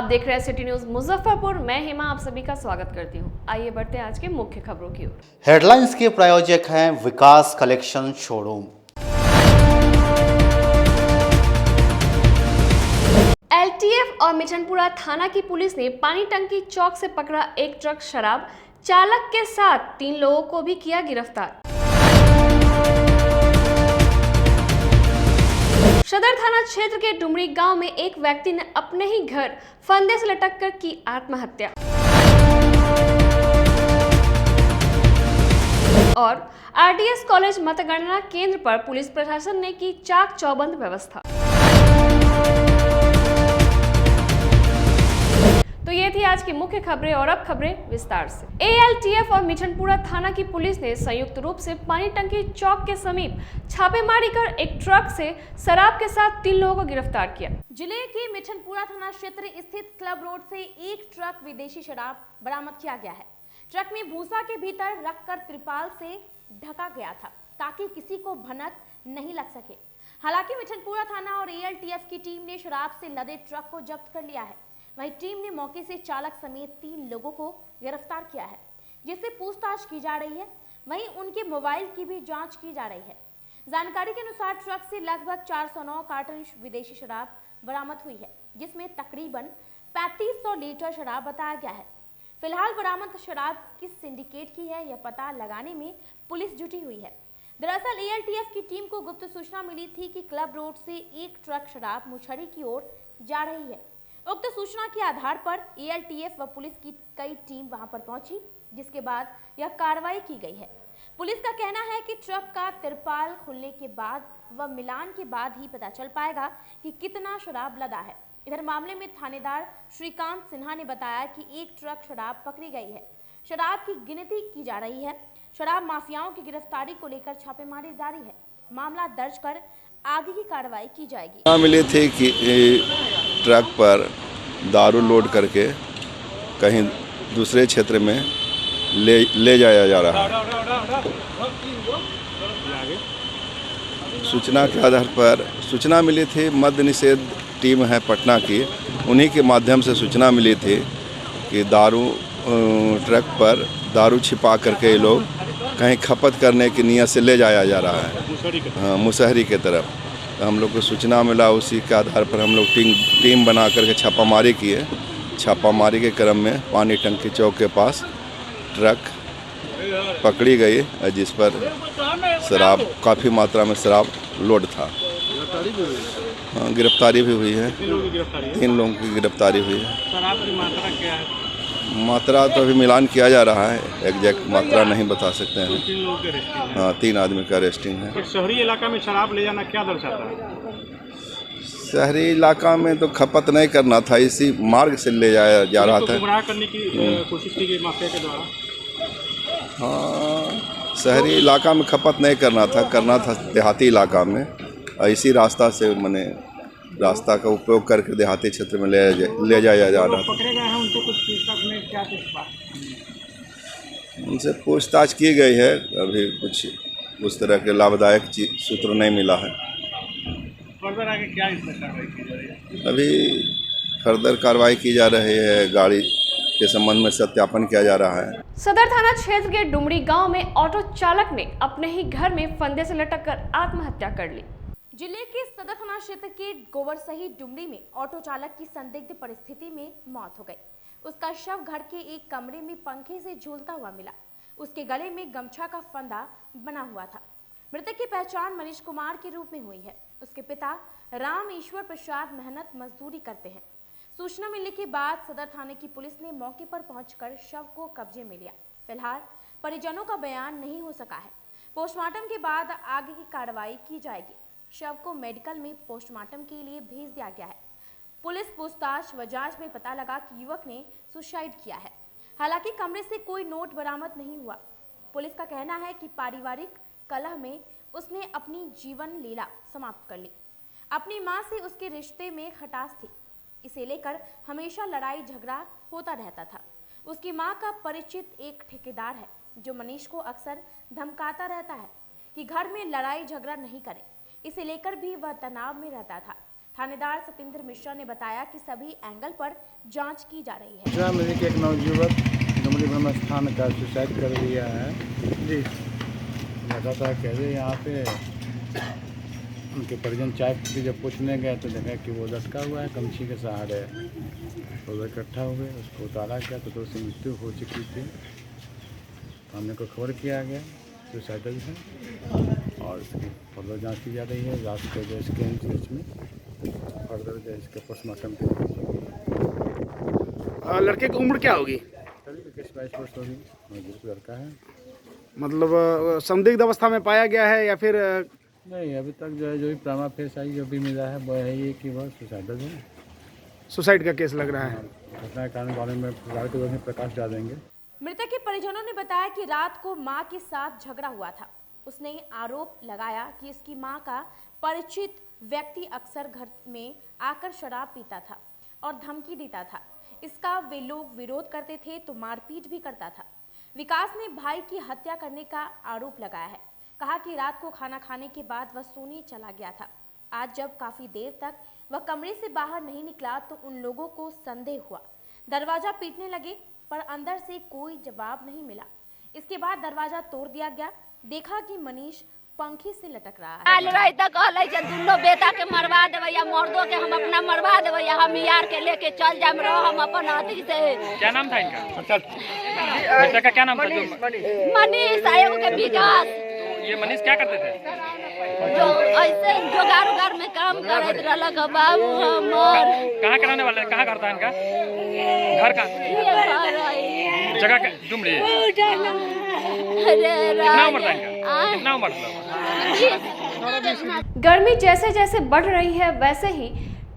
आप देख रहे हैं सिटी न्यूज मुजफ्फरपुर। मैं हेमा आप सभी का स्वागत करती हूं। आइए बढ़ते हैं आज के मुख्य खबरों की ओर। हेडलाइंस के प्रायोजक हैं विकास कलेक्शन शोरूम। एलटीएफ और मिठनपुरा थाना की पुलिस ने पानी टंकी चौक से पकड़ा एक ट्रक शराब, चालक के साथ 3 लोगों को भी किया गिरफ्तार। सदर थाना क्षेत्र के डुमरी गांव में एक व्यक्ति ने अपने ही घर फंदे से लटक कर की आत्महत्या। और आरडीएस कॉलेज मतगणना केंद्र पर पुलिस प्रशासन ने की चाक चौबंद व्यवस्था। तो ये थी आज की मुख्य खबरें और अब खबरें विस्तार से। एएलटीएफ और मिठनपुरा थाना की पुलिस ने संयुक्त रूप से पानी टंकी चौक के समीप छापेमारी कर एक ट्रक से शराब के साथ 3 लोगों को गिरफ्तार किया। जिले के मिठनपुरा थाना क्षेत्र स्थित क्लब रोड से एक ट्रक विदेशी शराब बरामद किया गया है। ट्रक में भूसा के भीतर रखकर त्रिपाल से ढका गया था ताकि किसी को भनक नहीं लग सके। हालांकि मिठनपुरा थाना और एएलटीएफ की टीम ने शराब से लदे ट्रक को जब्त कर लिया है। वहीं टीम ने मौके से चालक समेत 3 लोगों को गिरफ्तार किया है, जिससे पूछताछ की जा रही है। वहीं उनके मोबाइल की भी जांच की जा रही है। जानकारी के अनुसार ट्रक से लगभग 409 कार्टन विदेशी शराब बरामद हुई है, जिसमें तकरीबन 3500 लीटर शराब बताया गया है। फिलहाल बरामद शराब किस सिंडिकेट की है यह पता लगाने में पुलिस जुटी हुई है। दरअसल एएलटीएफ की टीम को गुप्त सूचना मिली थी कि क्लब रोड से एक ट्रक शराब मुछड़ी की ओर जा रही है। उक्त सूचना के आधार पर एएलटीएफ व पुलिस की कई टीम वहां पर पहुंची, जिसके बाद यह कार्रवाई की गई है। पुलिस का कहना है कि ट्रक का तिरपाल खुलने के बाद व मिलान के बाद ही पता चल पाएगा कि कितना शराब लदा है। इधर मामले में थानेदार श्रीकांत सिन्हा ने बताया कि एक ट्रक शराब पकड़ी गई है। शराब की गिनती की जा रही है। शराब माफियाओं की गिरफ्तारी को लेकर छापेमारी जारी है। मामला दर्ज कर आगे की कार्रवाई की जाएगी। मिले थे कि ट्रक पर दारू लोड करके कहीं दूसरे क्षेत्र में ले जाया जा रहा है। सूचना के आधार पर सूचना मिली थी। मद्य निषेध टीम है पटना की, उन्हीं के माध्यम से सूचना मिली थी कि दारू ट्रक पर दारू छिपा करके ये लोग कहीं खपत करने की नीयत से ले जाया जा रहा है मुसहरी के तरफ। तो हम लोग को सूचना मिला, उसी के आधार पर हम लोग टीम बना करके छापामारी किए। छापामारी के क्रम में पानी टंकी चौक के पास ट्रक पकड़ी गई, जिस पर शराब काफ़ी मात्रा में शराब लोड था। गिरफ्तारी भी हुई है। 3 लोगों की गिरफ्तारी हुई है। शराब की मात्रा क्या है? मात्रा तो अभी मिलान किया जा रहा है, एग्जैक्ट मात्रा नहीं बता सकते हैं। 3 लोगों के अरेस्टिंग। हाँ, 3 आदमी का अरेस्टिंग है। तो शहरी इलाका में शराब ले जाना क्या दर्शाता है? शहरी इलाका में तो खपत नहीं करना था, इसी मार्ग से ले जाया जा रहा था। गुमराह करने की कोशिश की गई माफिया के द्वारा। हाँ, शहरी इलाका में खपत नहीं करना था देहाती इलाका में। इसी रास्ता से मैंने रास्ता का उपयोग करके देहाती क्षेत्र में ले जाया जा रहा था। पकड़े गए हैं, उनसे कुछ पूछताछ में क्या उनसे पूछताछ की गई है। अभी कुछ उस तरह के लाभदायक सूत्र नहीं मिला है। फर्दर आगे क्या इसमें कार्रवाई की जा रही है? अभी फर्दर कार्रवाई की जा रही है। गाड़ी के संबंध में सत्यापन किया जा रहा है। सदर थाना क्षेत्र के डुमरी गांव में ऑटो चालक ने अपने ही घर में फंदे से लटककर आत्महत्या कर ली। जिले के सदर थाना क्षेत्र के गोवरसही डुमरी में ऑटो चालक की संदिग्ध परिस्थिति में मौत हो गई। उसका शव घर के एक कमरे में पंखे से झूलता हुआ मिला। उसके गले में गमछा का फंदा बना हुआ था। मृतक की पहचान मनीष कुमार के रूप में हुई है। उसके पिता राम ईश्वर प्रसाद मेहनत मजदूरी करते हैं। सूचना मिलने के बाद सदर थाने की पुलिस ने मौके पर पहुंचकर शव को कब्जे में लिया। फिलहाल परिजनों का बयान नहीं हो सका है। पोस्टमार्टम के बाद आगे की कार्रवाई की जाएगी। शव को मेडिकल में पोस्टमार्टम के लिए भेज दिया गया है। पुलिस पूछताछ व जांच में पता लगा कि युवक ने सुसाइड किया है। हालांकि कमरे से कोई नोट बरामद नहीं हुआ। पुलिस का कहना है कि पारिवारिक कलह में उसने अपनी जीवन लीला समाप्त कर ली। अपनी मां से उसके रिश्ते में खटास थी, इसे लेकर हमेशा लड़ाई झगड़ा होता रहता था। उसकी मां का परिचित एक ठेकेदार है जो मनीष को अक्सर धमकाता रहता है कि घर में लड़ाई झगड़ा नहीं करे। इसे लेकर भी वह तनाव में रहता था। थानेदार सतेंद्र मिश्रा ने बताया कि सभी एंगल पर जांच की जा रही है। सूचना मिली कि एक नवयुवक डुमरी ब्रह्म स्थान का सुसाइड कर लिया है जी। लगातार कह रहे यहाँ पे उनके परिजन चाय पी जब पूछने गए तो देखा कि वो लटका हुआ है गमछी के सहारे। तो वो इकट्ठा हुए, उसको उतारा गया तो उसकी मृत्यु हो चुकी थी। हमने को खबर किया गया सुसाइडल है और इसकी फर्दर जाँच की जा रही है। लास्ट के जो स्कैन में फर्दर जो इसके पोस्टमार्टम के लड़के की उम्र क्या होगी? करीब 21-22 वर्ष होगी। मजदूर लड़का है। मतलब संदिग्ध अवस्था में पाया गया है या फिर नहीं, अभी तक जो है जो भी प्रामा फेस आई जो भी मिला है वो है ये कि वह सुसाइडल है। सुसाइड का केस लग रहा है? घटना के कारण बारे में प्रकाश डालेंगे। मृतक के परिजनों ने बताया कि रात को मां के साथ झगड़ा हुआ था। उसने आरोप लगाया कि इसकी मां का परिचित व्यक्ति अक्सर घर में आकर शराब पीता था और धमकी देता था। इसका वे लोग विरोध करते थे तो मारपीट भी करता था। विकास ने भाई की हत्या करने का आरोप लगाया है। कहा कि रात को खाना खाने के बाद वह सोने चला गया था। आज जब काफी देर तक वह कमरे से बाहर नहीं निकला तो उन लोगों को संदेह हुआ। दरवाजा पीटने लगे पर अंदर से कोई जवाब नहीं मिला। इसके बाद दरवाजा तोड़ दिया गया। देखा कि मनीष पंखी से लटक रहा है। आल रही तो कहले जे दुनो बेटा के मरवा देवे या मर्दों के हम अपना मरवा देवे या हम यार के लेके चल जाम रहो हम अपन अथी से। क्या नाम था इनका? बेटा का क्या नाम था? मनीष आयो के विकास। ये मनीष क्या करते थे? जो ऐसे जोगार में काम करत रहलक बाबू हमर। कहाँ कराने वाले? कहाँ घर था इनका? घर का जगह का डुमरी। कितना उम्र था इनका? कितना उम्र था? गर्मी जैसे जैसे बढ़ रही है वैसे ही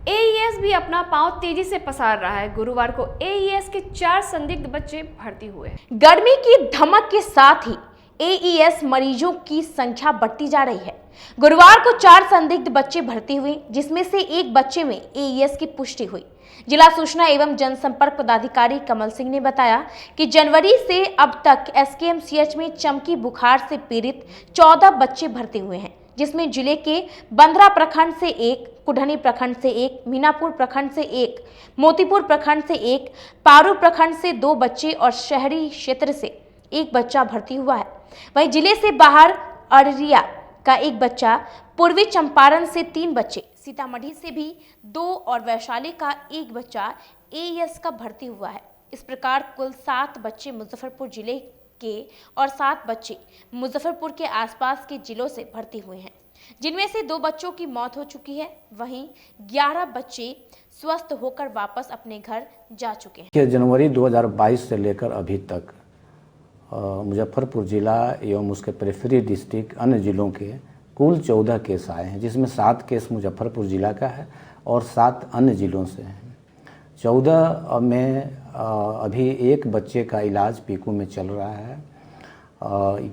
एईएस भी अपना पांव तेजी से पसार रहा है। गुरुवार को एईएस के 4 संदिग्ध बच्चे भर्ती हुए। गर्मी की धमक के साथ ही एईएस मरीजों की संख्या बढ़ती जा रही है। गुरुवार को 4 संदिग्ध बच्चे भर्ती हुए, जिसमें से एक बच्चे में एईएस की पुष्टि हुई। जिला सूचना एवं जनसंपर्क पदाधिकारी कमल सिंह ने बताया कि जनवरी से अब तक एसकेएमसीएच में चमकी बुखार से पीड़ित 14 बच्चे भर्ती हुए हैं, जिसमें जिले के बंदरा प्रखंड से 1, कुढ़नी प्रखंड से 1, मीनापुर प्रखंड से 1, मोतीपुर प्रखंड से 1, पारू प्रखंड से 2 बच्चे और शहरी क्षेत्र से 1 बच्चा भर्ती हुआ है। वहीं जिले से बाहर अररिया का 1 बच्चा, पूर्वी चंपारण से 3 बच्चे, सीतामढ़ी से भी 2 और वैशाली का 1 बच्चा एईएस का भर्ती हुआ है। इस प्रकार कुल 7 बच्चे मुजफ्फरपुर जिले के और 7 बच्चे मुजफ्फरपुर के आसपास के जिलों से भर्ती हुए हैं, जिनमें से 2 बच्चों की मौत हो चुकी है। वहीं 11 बच्चे स्वस्थ होकर वापस अपने घर जा चुके हैं। जनवरी 2022 से लेकर अभी तक मुजफ्फरपुर जिला एवं उसके पेरिफेरी डिस्ट्रिक्ट अन्य जिलों के कुल 14 केस आए हैं, जिसमें 7 केस मुजफ्फरपुर जिला का है और 7 अन्य जिलों से हैं। 14 में अभी 1 बच्चे का इलाज पीकू में चल रहा है।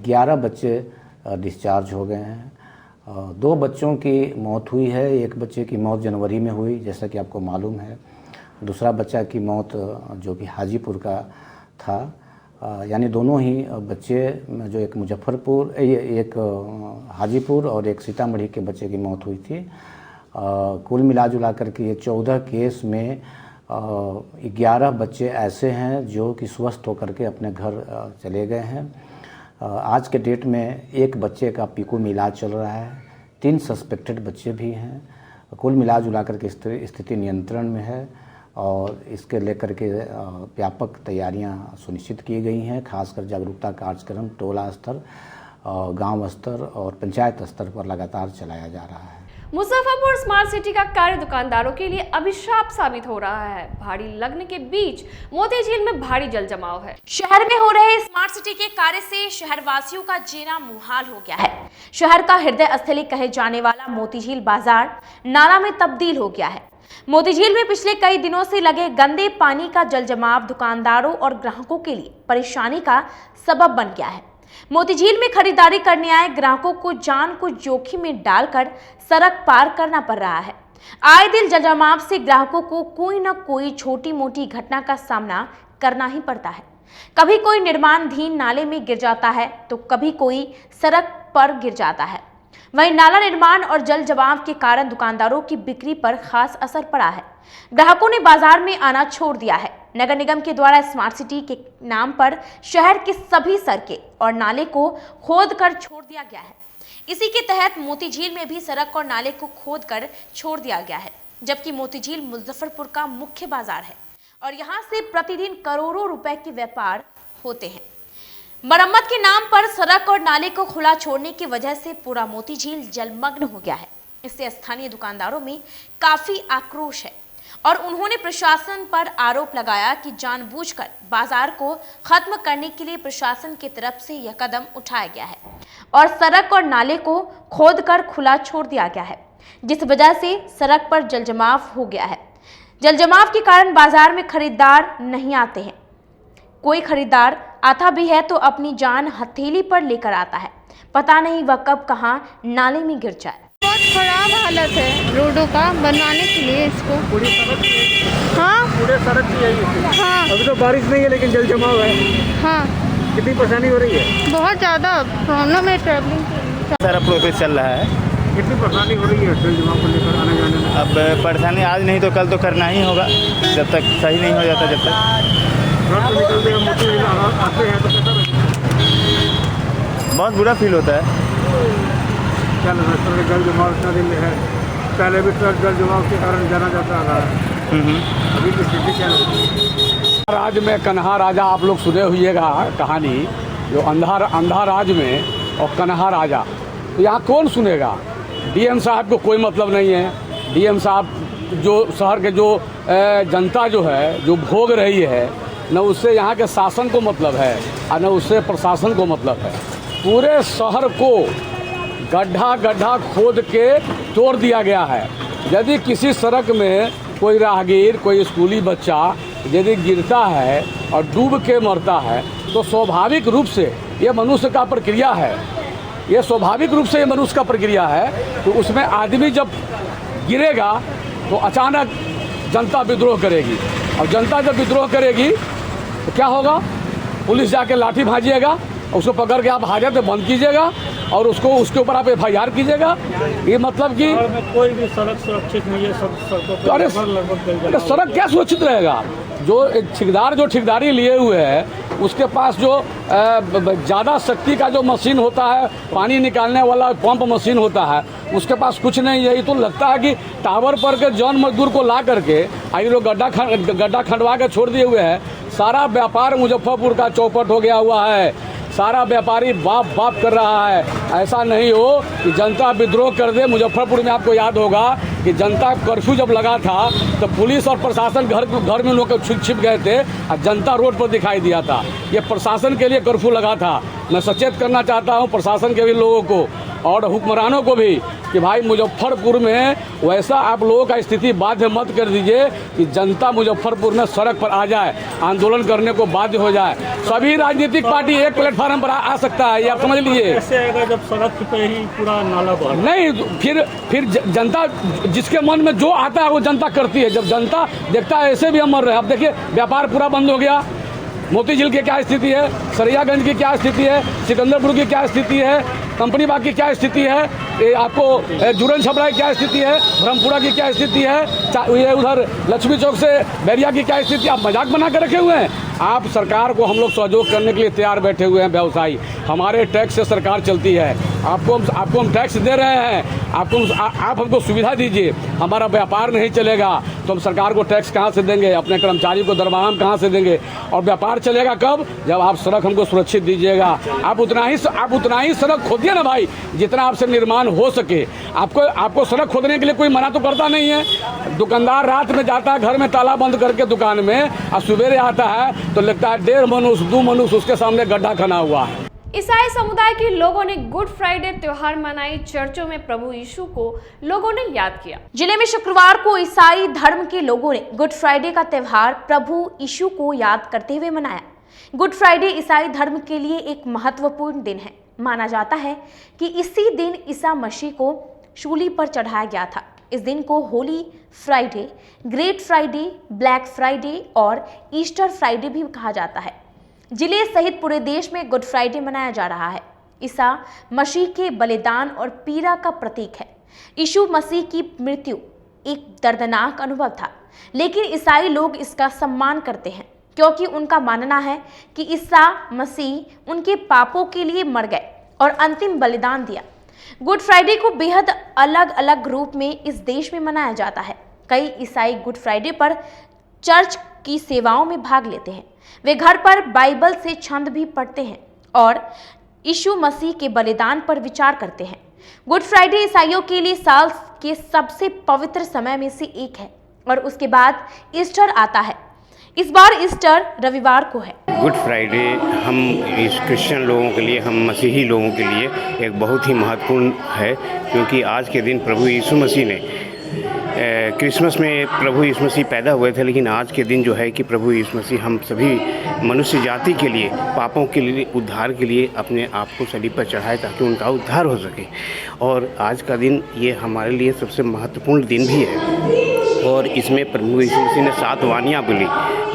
11 बच्चे डिस्चार्ज हो गए हैं। 2 बच्चों की मौत हुई है। 1 बच्चे की मौत जनवरी में हुई, जैसा कि आपको मालूम है। दूसरा बच्चा की मौत जो कि हाजीपुर का था, यानी दोनों ही बच्चे, जो एक मुजफ्फरपुर, एक हाजीपुर और एक सीतामढ़ी के बच्चे की मौत हुई थी। कुल मिला जुला करके ये 14 केस में 11 बच्चे ऐसे हैं जो कि स्वस्थ होकर के अपने घर चले गए हैं। आज के डेट में 1 बच्चे का पीकू में इलाज चल रहा है। 3 सस्पेक्टेड बच्चे भी हैं। कुल मिला जुला करके स्थिति नियंत्रण में है और इसके लेकर के व्यापक तैयारियां सुनिश्चित की गई हैं। खासकर जागरूकता कार्यक्रम टोला स्तर, गांव स्तर और पंचायत स्तर पर लगातार चलाया जा रहा है। मुजफ्फरपुर स्मार्ट सिटी का कार्य दुकानदारों के लिए अभिशाप साबित हो रहा है। भारी लगने के बीच मोती झील में भारी जल जमाव है। शहर में हो रहे स्मार्ट सिटी के कार्य से शहरवासियों का जीना मुहाल हो गया है। शहर का हृदय स्थली कहे जाने वाला मोती झील बाजार नाला में तब्दील हो गया है। मोती झील में पिछले कई दिनों से लगे गंदे पानी का जल जमाव दुकानदारों और ग्राहकों के लिए परेशानी का सबब बन गया है। मोती झील में खरीदारी करने आए ग्राहकों को जान को जोखिम में डालकर सड़क पार करना पड़ रहा है। आए दिन जल जमाव से ग्राहकों को कोई न कोई छोटी मोटी घटना का सामना करना ही पड़ता है। कभी कोई निर्माणाधीन नाले में गिर जाता है तो कभी कोई सड़क पर गिर जाता है। वहीं नाला निर्माण और जल जमाव के कारण दुकानदारों की बिक्री पर खास असर पड़ा है। ग्राहकों ने बाजार में आना छोड़ दिया है। नगर निगम के द्वारा स्मार्ट सिटी के नाम पर शहर की सभी सड़कें और नाले को खोद कर छोड़ दिया गया है। इसी के तहत मोतीझील में भी सड़क और नाले को खोद कर छोड़ दिया गया है, जबकि मोतीझील मुजफ्फरपुर का मुख्य बाजार है और यहाँ से प्रतिदिन करोड़ों रुपए के व्यापार होते हैं। मरम्मत के नाम पर सड़क और नाले को खुला छोड़ने की वजह से पूरा मोतीझील जलमग्न हो गया है। इससे स्थानीय दुकानदारों में काफी आक्रोश है और उन्होंने प्रशासन पर आरोप लगाया कि जानबूझकर बाजार को खत्म करने के लिए प्रशासन की तरफ से यह कदम उठाया गया है और सड़क और नाले को खोदकर खुला छोड़ दिया गया है, जिस वजह से सड़क पर जलजमाव हो गया है। जलजमाव के कारण बाजार में खरीदार नहीं आते हैं। कोई खरीदार आता भी है तो अपनी जान हथेली पर लेकर आता है, पता नहीं वह कब कहां नाले में गिर जाए। बहुत खराब हालत है रोडों का बनवाने के लिए इसको। पूरी सड़क हाँ पूरे सड़क की है ये। हाँ अभी तो बारिश नहीं है लेकिन जल जमाव है। हाँ कितनी परेशानी हो रही है? बहुत ज़्यादा प्रॉब्लम है ट्रैवलिंग। सारा प्रोसेस चल रहा है। कितनी परेशानी हो रही है जल जमाव को लेकर आने जाने में? अब परेशानी आज नहीं तो कल तो करना ही होगा, जब तक सही नहीं हो जाता। जब तक निकलते हैं मोतीझील आते हैं तो कैसा लगता है? बहुत बुरा फील होता है। क्या लग रहा है जल जमाव इतना दिन है? पहले भी ट्रक जल जमाव के कारण जाना जाता रहा है, अभी की स्थिति क्या है? राज में कन्हा राजा आप लोग सुने हुईएगा कहानी, जो अंधा राज में और कन्हा राजा, तो यहाँ कौन सुनेगा? डीएम साहब को कोई मतलब नहीं है। डीएम साहब जो शहर के जो जनता जो है जो भोग रही है, न उससे यहाँ के शासन को मतलब है और न उससे प्रशासन को मतलब है। पूरे शहर को गड्ढा गड्ढा खोद के तोड़ दिया गया है। यदि किसी सड़क में कोई राहगीर, कोई स्कूली बच्चा यदि गिरता है और डूब के मरता है तो स्वाभाविक रूप से ये मनुष्य का प्रक्रिया है। ये स्वाभाविक रूप से ये मनुष्य का प्रक्रिया है। तो उसमें आदमी जब गिरेगा तो अचानक जनता विद्रोह करेगी और जनता जब विद्रोह करेगी तो क्या होगा? पुलिस जाके लाठी भांजिएगा, उसको पकड़ के आप हाजत में बंद कीजिएगा और उसके ऊपर आप FIR कीजिएगा। ये मतलब कि कोई भी सड़क सुरक्षित नहीं है, सब सड़कों पर अरे सड़क क्या सुरक्षित रहेगा? जो ठेकेदार जो ठेकेदारी लिए हुए है उसके पास जो ज़्यादा शक्ति का जो मशीन होता है, पानी निकालने वाला पंप मशीन होता है, उसके पास कुछ नहीं है। ये तो लगता है कि टावर पर के जौन मजदूर को ला करके आई लोग गड्ढा खंडवा के छोड़ दिए हुए हैं। सारा व्यापार मुजफ्फरपुर का चौपट हो गया हुआ है। सारा व्यापारी बाप बाप कर रहा है। ऐसा नहीं हो कि जनता विद्रोह कर दे। मुजफ्फरपुर में आपको याद होगा कि जनता कर्फ्यू जब लगा था तो पुलिस और प्रशासन घर में लोग छिप गए थे और जनता रोड पर दिखाई दिया था। ये प्रशासन के लिए कर्फ्यू लगा था। मैं सचेत करना चाहता हूँ प्रशासन के भी लोगों को और हुक्मरानों को भी कि भाई मुजफ्फरपुर में वैसा आप लोगों का स्थिति बाध्य मत कर दीजिए कि जनता मुजफ्फरपुर में सड़क पर आ जाए, आंदोलन करने को बाध्य हो जाए। सभी राजनीतिक पार्टी एक प्लेटफार्म पर आ सकता है, ये आप समझ लीजिए। कैसे आएगा जब सड़क पे ही पूरा नाला बह नहीं, फिर जनता जिसके मन में जो आता है वो जनता करती है। जब जनता देखता है ऐसे भी हम मर रहे हैं। अब देखिए व्यापार पूरा बंद हो गया। मोतीझील की क्या स्थिति है, सरियागंज की क्या स्थिति है, सिकंदरपुर की क्या स्थिति है, कंपनी बाग की क्या स्थिति है, ये आपको जुरन छपरा की क्या स्थिति है, ब्रह्मपुरा की क्या स्थिति है, ये उधर लक्ष्मी चौक से बैरिया की क्या स्थिति। आप मजाक बना कर रखे हुए हैं। आप सरकार को हम लोग सहयोग करने के लिए तैयार बैठे हुए हैं। व्यवसायी हमारे टैक्स से सरकार चलती है। आपको हम टैक्स दे रहे हैं। आप हमको सुविधा दीजिए। हमारा व्यापार नहीं चलेगा तो हम सरकार को टैक्स कहाँ से देंगे, अपने कर्मचारी को दरमाहा हम कहाँ से देंगे? और व्यापार चलेगा कब? जब आप सड़क हमको सुरक्षित दीजिएगा। आप उतना ही सड़क खोदिए ना भाई जितना आपसे निर्माण हो सके। आपको सड़क खोदने के लिए कोई मना तो करता नहीं है। दुकानदार रात में जाता है घर में ताला बंद करके दुकान में और सवेरे आता है तो लगता है 1.5 मनुष्य 2 मनुष्य उसके सामने गड्ढा खना हुआ है। ईसाई समुदाय के लोगों ने गुड फ्राइडे त्योहार मनाई। चर्चों में प्रभु यीशु को लोगों ने याद किया। जिले में शुक्रवार को ईसाई धर्म के लोगों ने गुड फ्राइडे का त्योहार प्रभु यीशु को याद करते हुए मनाया। गुड फ्राइडे ईसाई धर्म के लिए एक महत्वपूर्ण दिन है। माना जाता है कि इसी दिन ईसा मसीह को शूली पर चढ़ाया गया था। इस दिन को Holi Friday, great Friday, black Friday और ईस्टर फ्राइडे भी कहा जाता है। जिले सहित पूरे देश में गुड फ्राइडे मनाया जा रहा है। ईसा मसीह के बलिदान और पीड़ा का प्रतीक है। यीशु मसीह की मृत्यु एक दर्दनाक अनुभव था, लेकिन ईसाई लोग इसका सम्मान करते हैं क्योंकि उनका मानना है कि ईसा मसीह उनके पापों के लिए मर गए और अंतिम बलिदान दिया। गुड फ्राइडे को बेहद अलग अलग रूप में इस देश में मनाया जाता है। कई ईसाई गुड फ्राइडे पर चर्च की सेवाओं में भाग लेते हैं। वे घर पर बाइबल से छंद भी पढ़ते हैं और यीशु मसीह के बलिदान पर विचार करते हैं। गुड फ्राइडे ईसाइयों के लिए साल के सबसे पवित्र समय में से एक है और उसके बाद ईस्टर आता है। इस बार ईस्टर रविवार को है। गुड फ्राइडे हम इस क्रिश्चियन लोगों के लिए, हम मसीही लोगों के लिए एक बहुत ही महत्वपूर्ण है, क्योंकि आज के दिन प्रभु यीशु मसीह ने क्रिसमस में प्रभु यीशु मसीह पैदा हुए थे, लेकिन आज के दिन जो है कि प्रभु यीशु मसीह हम सभी मनुष्य जाति के लिए, पापों के लिए, उद्धार के लिए अपने आप को सलीब पर चढ़ाए ताकि उनका उद्धार हो सके। और आज का दिन ये हमारे लिए सबसे महत्वपूर्ण दिन भी है। और इसमें प्रभु यीशु मसीह ने 7 वाणियाँ बोली,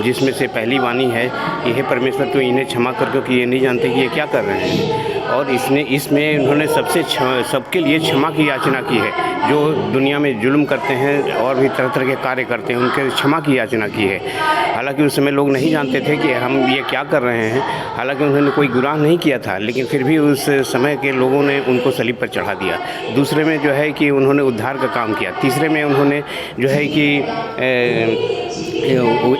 जिसमें से पहली वाणी है, यह परमेश्वर तो इन्हें क्षमा कर, क्योंकि ये नहीं जानते कि ये क्या कर रहे हैं। और इसमें उन्होंने सबके लिए क्षमा की याचना की है। जो दुनिया में जुल्म करते हैं और भी तरह तरह के कार्य करते हैं, उनके क्षमा की याचना की है। हालांकि उस समय लोग नहीं जानते थे कि हम ये क्या कर रहे हैं, हालांकि उन्होंने कोई गुनाह नहीं किया था, लेकिन फिर भी उस समय के लोगों ने उनको सलीब पर चढ़ा दिया। दूसरे में जो है कि उन्होंने उद्धार का काम किया। तीसरे में उन्होंने जो है कि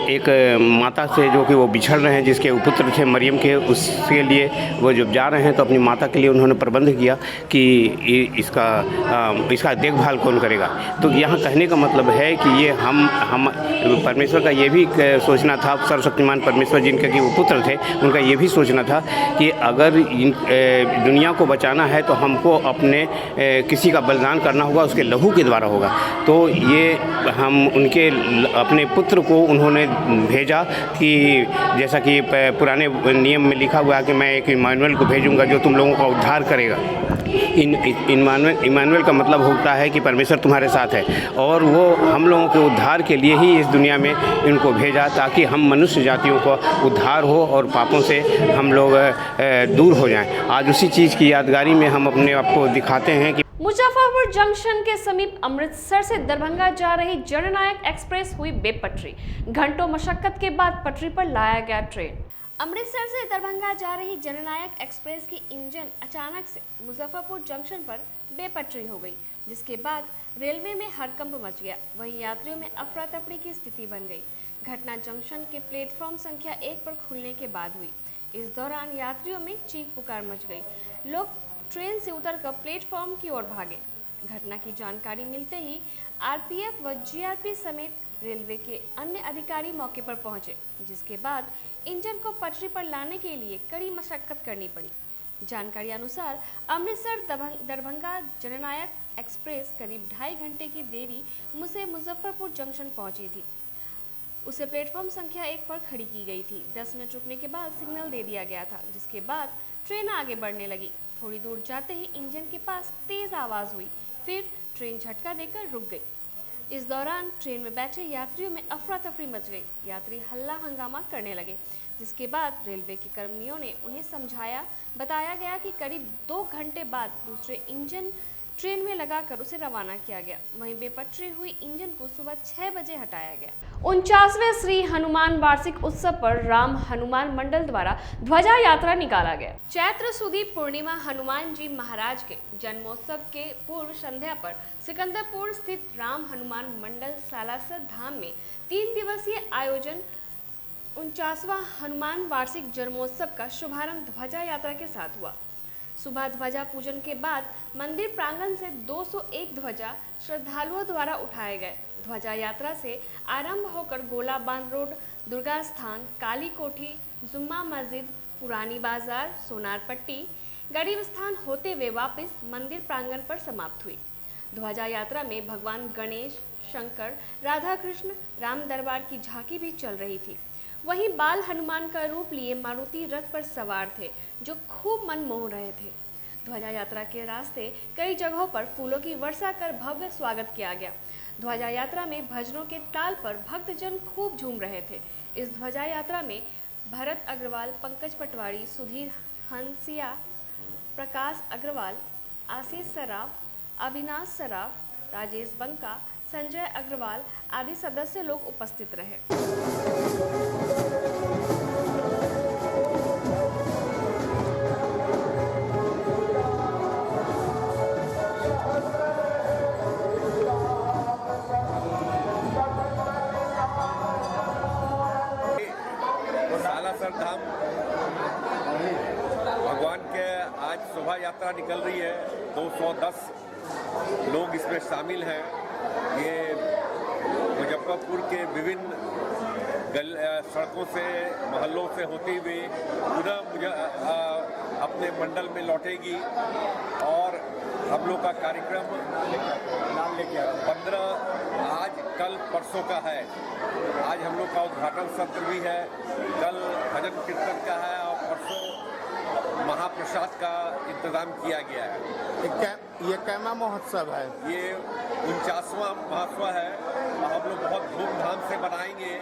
एक माता से जो कि वो बिछड़ रहे हैं, जिसके पुत्र थे मरियम के, उसके लिए वो जब जा रहे हैं तो अपनी माता के लिए उन्होंने प्रबंध किया कि इसका देखभाल कौन करेगा। तो यहाँ कहने का मतलब है कि ये हम परमेश्वर का ये भी सोचना था, सर्वशक्तिमान परमेश्वर जिनके कि वो पुत्र थे, उनका ये भी सोचना था कि अगर दुनिया को बचाना है तो हमको अपने किसी का बलिदान करना होगा, उसके लहू के द्वारा होगा। तो ये हम उनके अपने पुत्र को उन्होंने भेजा कि जैसा कि पुराने नियम में लिखा हुआ है कि मैं एक इमानुएल को भेजूंगा जो तुम लोगों का उद्धार करेगा। इमानुएल का मतलब होता है कि परमेश्वर तुम्हारे साथ है, और वो हम लोगों के उद्धार के लिए ही इस दुनिया में इनको भेजा, ताकि हम मनुष्य जातियों का उद्धार हो और पापों से हम लोग दूर हो जाएं। आज उसी चीज़ की यादगारी में हम अपने आप को दिखाते हैं कि मुजफ्फरपुर जंक्शन के समीप अमृतसर से दरभंगा जा रही जननायक एक्सप्रेस हुई बेपटरी। घंटों मशक्कत के बाद पटरी पर लाया गया ट्रेन। अमृतसर से दरभंगा जा रही जननायक एक्सप्रेस की इंजन अचानक से मुजफ्फरपुर जंक्शन पर बेपटरी हो गई, जिसके बाद रेलवे में हड़कंप मच गया। वहीं यात्रियों में अफरा तफरी की स्थिति बन गई। घटना जंक्शन के प्लेटफॉर्म संख्या 1 पर खुलने के बाद हुई। इस दौरान यात्रियों में चीख पुकार मच गई। लोग ट्रेन से उतरकर प्लेटफॉर्म की ओर भागे। घटना की जानकारी मिलते ही आरपीएफ व जीआरपी समेत रेलवे के अन्य अधिकारी मौके पर पहुंचे, जिसके बाद इंजन को पटरी पर लाने के लिए कड़ी मशक्कत करनी पड़ी। जानकारी अनुसार अमृतसर दरभंगा जननायक एक्सप्रेस करीब 2.5 घंटे की देरी से मुजफ्फरपुर जंक्शन पहुंची थी। उसे प्लेटफॉर्म संख्या 1 पर खड़ी की गई थी। 10 मिनट रुकने के बाद सिग्नल दे दिया गया था, जिसके बाद ट्रेन आगे बढ़ने लगी। थोड़ी दूर जाते ही इंजन के पास तेज आवाज़ हुई, फिर ट्रेन झटका देकर रुक गई। इस दौरान ट्रेन में बैठे यात्रियों में अफरा तफरी मच गई। यात्री हल्ला हंगामा करने लगे, जिसके बाद रेलवे के कर्मियों ने उन्हें समझाया। बताया गया कि करीब 2 घंटे बाद दूसरे इंजन ट्रेन में लगाकर उसे रवाना किया गया। वहीं बेपटरी हुई इंजन को सुबह 6 बजे हटाया गया। 49वें श्री हनुमान वार्षिक उत्सव पर राम हनुमान मंडल द्वारा ध्वजा यात्रा निकाला गया। चैत्र सुदी पूर्णिमा हनुमान जी महाराज के जन्मोत्सव के पूर्व संध्या पर सिकंदरपुर स्थित राम हनुमान मंडल सालासर धाम में 3 दिवसीय आयोजन 49वां हनुमान वार्षिक जन्मोत्सव का शुभारंभ ध्वजा यात्रा के साथ हुआ। सुबह ध्वजा पूजन के बाद मंदिर प्रांगण से 201 ध्वजा श्रद्धालुओं द्वारा उठाए गए। ध्वजा यात्रा से आरंभ होकर गोला बांध रोड, दुर्गा स्थान, काली कोठी, जुम्मा मस्जिद, पुरानी बाजार, सोनार पट्टी, गरीब स्थान होते हुए वापस मंदिर प्रांगण पर समाप्त हुई। ध्वजा यात्रा में भगवान गणेश, शंकर, राधा कृष्ण, राम दरबार की झांकी भी चल रही थी। वहीं बाल हनुमान का रूप लिए मारुति रथ पर सवार थे, जो खूब मन मोह रहे थे। ध्वजा यात्रा के रास्ते कई जगहों पर फूलों की वर्षा कर भव्य स्वागत किया गया। ध्वजा यात्रा में भजनों के ताल पर भक्तजन खूब झूम रहे थे। इस ध्वजा यात्रा में भरत अग्रवाल, पंकज पटवारी, सुधीर हंसिया, प्रकाश अग्रवाल, आशीष सराफ, अविनाश सराफ, राजेश बंका, संजय अग्रवाल आदि सदस्य लोग उपस्थित रहे। सालासर धाम भगवान के आज शोभा यात्रा निकल रही है। 210 लोग इसमें शामिल हैं। ये मुजफ्फरपुर के विभिन्न सड़कों से, मोहल्लों से होती हुई पुनः अपने मंडल में लौटेगी और हम लोग का कार्यक्रम 15 आज कल परसों का है। आज हम लोग का उद्घाटन सत्र भी है, कल भजन कीर्तन का है और परसों महाप्रसाद का इंतजाम किया गया है। ये कैमा महोत्सव है? ये 49वां महोत्सव है और हम लोग बहुत धूमधाम से बनाएंगे।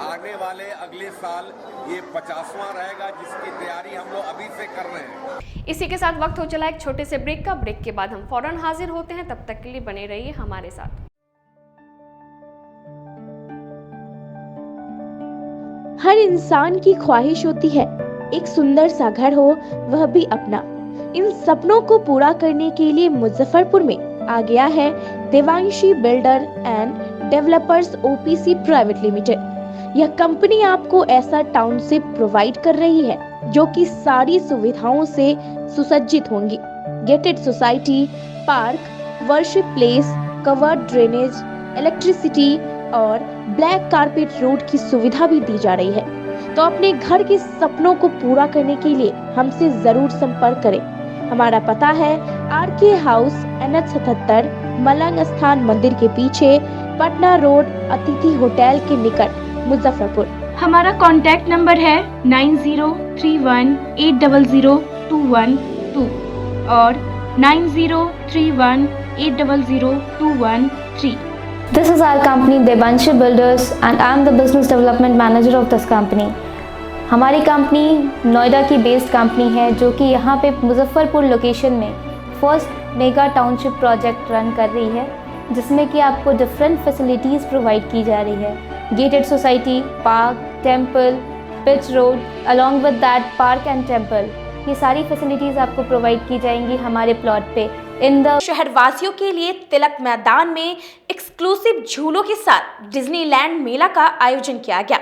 आने वाले अगले साल ये 50वां रहेगा, जिसकी तैयारी हम लोग अभी से कर रहे हैं। इसी के साथ वक्त हो चला एक छोटे से ब्रेक का। ब्रेक के बाद हम फौरन हाजिर होते हैं, तब तक के लिए बने रहिए हमारे साथ। हर इंसान की ख्वाहिश होती है एक सुंदर सा घर हो, वह भी अपना। इन सपनों को पूरा करने के लिए मुजफ्फरपुर में आ गया है Devanshi builder and developers OPC private limited. यह कंपनी आपको ऐसा टाउनशिप प्रोवाइड कर रही है जो कि सारी सुविधाओं से सुसज्जित होंगी। Gated society, park, worship place, covered drainage, electricity और ब्लैक कारपेट रोड की सुविधा भी दी जा रही है। तो अपने घर के सपनों को पूरा करने के लिए हमसे जरूर संपर्क करें। हमारा पता है आरके हाउस, NH 77, मलंग स्थान मंदिर के पीछे, पटना रोड, अतिथि होटल के निकट, मुजफ्फरपुर। हमारा कॉन्टैक्ट नंबर है 9031800212 और 9031800213। This is our company Devanshi Builders and I am the business development manager of this company. हमारी कंपनी नोएडा की बेस्ड कंपनी है जो कि यहाँ पे मुजफ्फरपुर लोकेशन में first mega township project run कर रही है, जिसमें कि आपको डिफरेंट फैसिलिटीज़ प्रोवाइड की जा रही है। Gated society, park, temple, pitch road, along with that park and temple, ये सारी फैसिलिटीज़ आपको प्रोवाइड की जाएंगी हमारे प्लॉट पे। शहरवासियों के लिए तिलक मैदान में एक्सक्लूसिव झूलों के साथ डिज्नीलैंड मेला का आयोजन किया गया।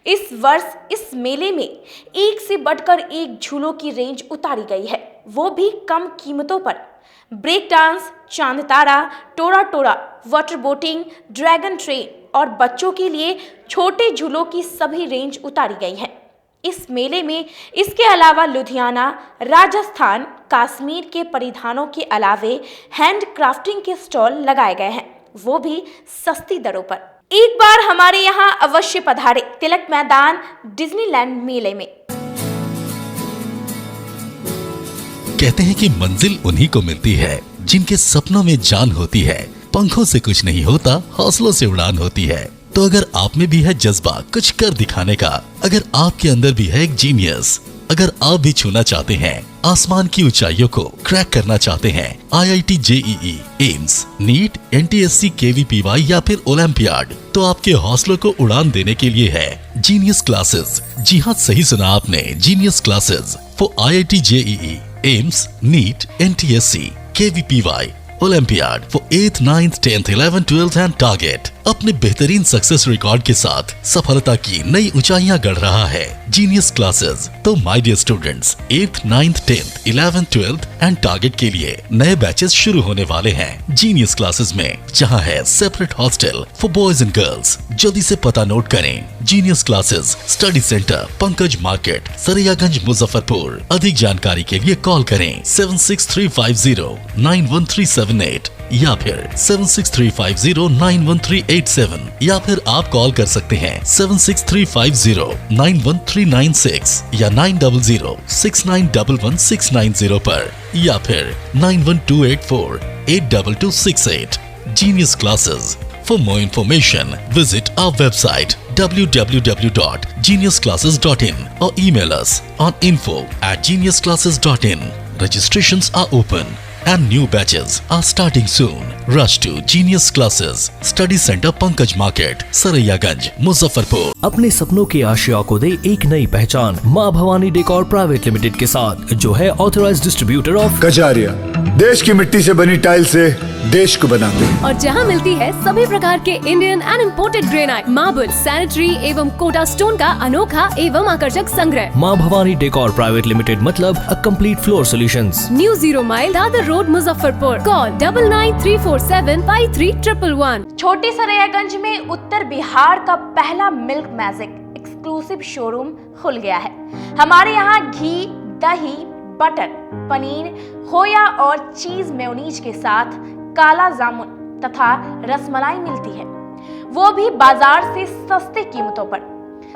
इस वर्ष इस मेले में एक से बढ़कर एक झूलों की रेंज उतारी गई है, वो भी कम कीमतों पर। ब्रेक डांस, चांद तारा, टोरा टोरा, वाटर बोटिंग, ड्रैगन ट्रेन और बच्चों के लिए छोटे झूलों की सभी रेंज उतारी गई है। इस मेले में इसके अलावा लुधियाना, राजस्थान, कश्मीर के परिधानों के अलावे हैंड क्राफ्टिंग के स्टॉल लगाए गए हैं, वो भी सस्ती दरों पर। एक बार हमारे यहाँ अवश्य पधारे तिलक मैदान डिज्नीलैंड मेले में। कहते हैं कि मंजिल उन्हीं को मिलती है जिनके सपनों में जान होती है। पंखों से कुछ नहीं होता, हौसलों से उड़ान होती है। तो अगर आप में भी है जज्बा कुछ कर दिखाने का, अगर आपके अंदर भी है एक जीनियस, अगर आप भी छूना चाहते हैं आसमान की ऊंचाइयों को, क्रैक करना चाहते हैं IIT JEE, AIIMS, NEET, NTSC, KVPY या फिर ओलंपियाड, तो आपके हौसलों को उड़ान देने के लिए है जीनियस क्लासेस। जी हाँ, सही सुना आपने, Genius Classes for IIT JEE, AIIMS, NEET, NTSC, KVPY, olympiad for 8th, 9th, 10th, 11th, 12th and target. अपने बेहतरीन सक्सेस रिकॉर्ड के साथ सफलता की नई ऊंचाइयां गढ़ रहा है जीनियस क्लासेस। तो my dear students, 8th, 9th, 10th, 11th, 12th and target के लिए नए बैचेस शुरू होने वाले हैं जीनियस क्लासेस में, जहां है separate hostel for boys and girls. जल्दी से पता नोट करें, Genius Classes, study centre, Pankaj market, Saraiyaganj, Muzaffarpur. अधिक जानकारी के लिए कॉल करें 7635091378 या फिर 7635091387 या फिर आप कॉल कर सकते हैं 7635091396 या 9006911690 पर या फिर 9128482268। Genius Classes. For more information, visit our website www.geniusclasses.in or email us on info@geniusclasses.in. Registrations are open and new batches are starting soon. Rush to Genius Classes, Study Center Pankaj Market, Saraiyaganj, Muzaffarpur. अपने सपनों की आशिया को दे एक नई पहचान माँ Bhavani decor private limited के साथ, जो है ऑथराइज्ड डिस्ट्रीब्यूटर ऑफ कजारिया। देश की मिट्टी से बनी टाइल से देश को बनाते हैं। और जहां मिलती है सभी प्रकार के Indian and imported granite, marble, sanitary एवं कोटा स्टोन का अनोखा एवं आकर्षक संग्रह। माँ भवानी डेकोर प्राइवेट लिमिटेड मतलब a complete floor solutions. New 0 mile Dadar road, Muzaffarpur. Call 9934753111। छोटी सरैयागंज में उत्तर बिहार का पहला मिल्क मैजिक एक्सक्लूसिव शोरूम खुल गया है। हमारे यहाँ घी, दही, बटर, पनीर, खोया और चीज मेयोनीज के साथ काला जामुन तथा रसमलाई मिलती है, वो भी बाजार से सस्ते कीमतों पर।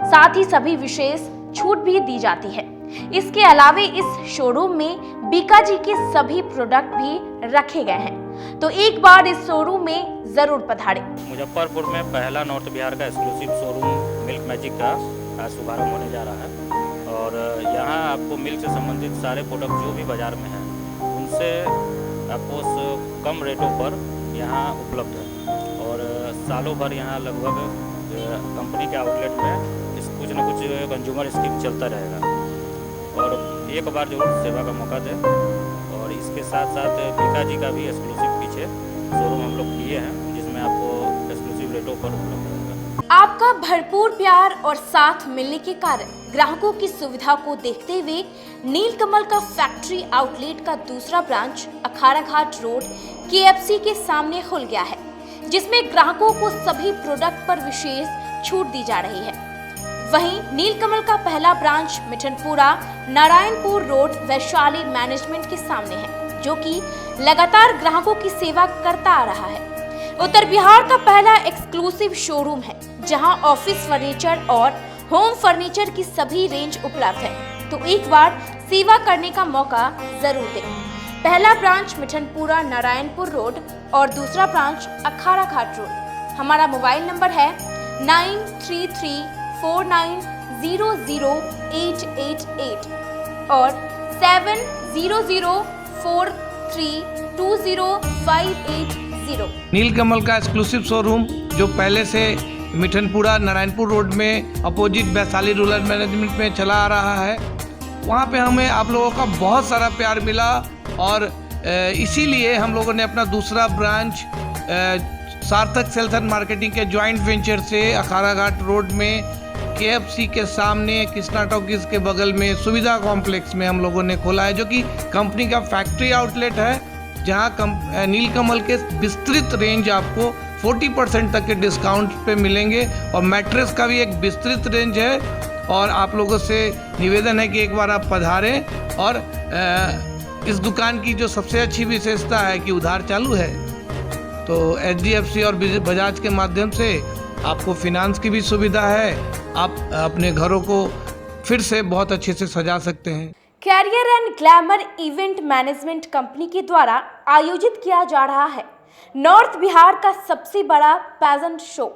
साथ ही सभी विशेष छूट भी दी जाती है। इसके अलावा इस शोरूम में बीकाजी के सभी प्रोडक्ट भी रखे गए हैं, तो एक बार इस शोरूम में जरूर पधारें। मुजफ्फरपुर में पहला नॉर्थ बिहार का एक्सक्लूसिव शोरूम मिल्क मैजिक का शुभारंभ होने जा रहा है और यहाँ आपको मिल्क से संबंधित सारे प्रोडक्ट जो भी बाज़ार में हैं उनसे आपको कम रेटों पर यहाँ उपलब्ध है। और सालों भर यहाँ लगभग कंपनी के आउटलेट में कुछ न कुछ कंज्यूमर स्कीम चलता रहेगा और एक बार जरूर सेवा का मौका दें। और इसके साथ साथ बीकाजी का भी एक्सक्लूसिव पीछे शोरूम हम लोग किए हैं, जिसमें आपको एक्सक्लूसिव रेटों पर उपलब्ध रहेगा। आपका भरपूर प्यार और साथ मिलने के कारण ग्राहकों की सुविधा को देखते हुए नीलकमल का फैक्ट्री आउटलेट का दूसरा ब्रांच अखाड़ा घाट रोड KFC के सामने खुल गया है, जिसमें ग्राहकों को सभी प्रोडक्ट पर विशेष छूट दी जा रही है। वहीं नीलकमल का पहला branch Mithanpura Narayanpur road Vaishali management के सामने है, जो कि लगातार ग्राहकों की सेवा करता आ रहा है। उत्तर बिहार का पहला एक्सक्लूसिव शोरूम है, जहां ऑफिस फर्नीचर और होम फर्नीचर की सभी रेंज उपलब्ध है, तो एक बार सेवा करने का मौका जरूर दें। पहला ब्रांच मिठनपुरा नारायणपुर रोड और दूसरा ब्रांच अखाड़ा घाट रोड। हमारा मोबाइल नंबर है 9334900888 और 7004320580। नीलकमल का एक्सक्लूसिव शोरूम जो पहले से मिठनपुरा नारायणपुर रोड में अपोजिट वैशाली रूरल मैनेजमेंट में चला आ रहा है, वहाँ पे हमें आप लोगों का बहुत सारा प्यार मिला और इसीलिए हम लोगों ने अपना दूसरा ब्रांच सार्थक सेल्स एंड मार्केटिंग के जॉइंट वेंचर से अखाड़ा घाट रोड में KFC के सामने कृष्णा टॉकीज के बगल में सुविधा कॉम्प्लेक्स में हम लोगों ने खोला है, जो कि कंपनी का फैक्ट्री आउटलेट है, जहां नीलकमल के विस्तृत रेंज आपको 40% तक के डिस्काउंट पे मिलेंगे और मैट्रेस का भी एक विस्तृत रेंज है। और आप लोगों से निवेदन है कि एक बार आप पधारें। और इस दुकान की जो सबसे अच्छी विशेषता है कि उधार चालू है, तो HDFC और बजाज के माध्यम से आपको फिनांस की भी सुविधा है। आप अपने घरों को फिर से बहुत अच्छे से सजा सकते हैं। Career and glamour event management company के द्वारा आयोजित किया जा रहा है नॉर्थ बिहार का सबसे बड़ा पैजेंट शो,